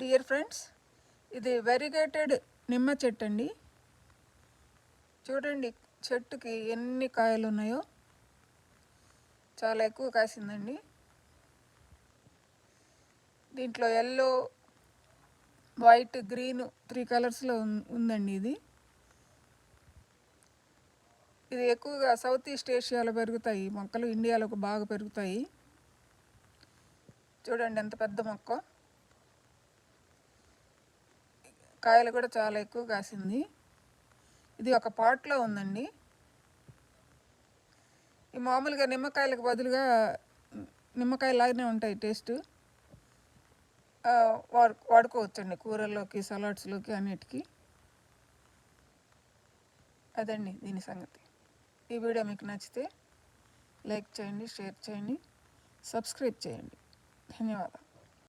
Dear friends, ఇది variegated నిమ్మ చెట్టు అండి. చూడండి చెట్టుకి ఎన్ని కాయలు ఉన్నాయో, చాలా ఎక్కువ కాసిందండి. దీంట్లో ఎల్లో, వైట్, గ్రీన్ 3 కలర్స్లో ఉందండి. ఇది ఎక్కువగా సౌత్ ఈస్ట్ ఏషియాలో పెరుగుతాయి మొక్కలు, ఇండియాలో బాగా పెరుగుతాయి. చూడండి ఎంత పెద్ద మొక్క, కాయలు కూడా చాలా ఎక్కువ కాసింది. ఇది ఒక పాట్లో ఉందండి. ఈ మామూలుగా నిమ్మకాయలకు బదులుగా నిమ్మకాయలాగానే ఉంటాయి టేస్ట్, వాడుకోవచ్చండి కూరల్లోకి, సలాడ్స్లోకి, అన్నిటికీ. అదండి దీని సంగతి. ఈ వీడియో మీకు నచ్చితే లైక్ చేయండి, షేర్ చేయండి, సబ్స్క్రైబ్ చేయండి. ధన్యవాదాలు.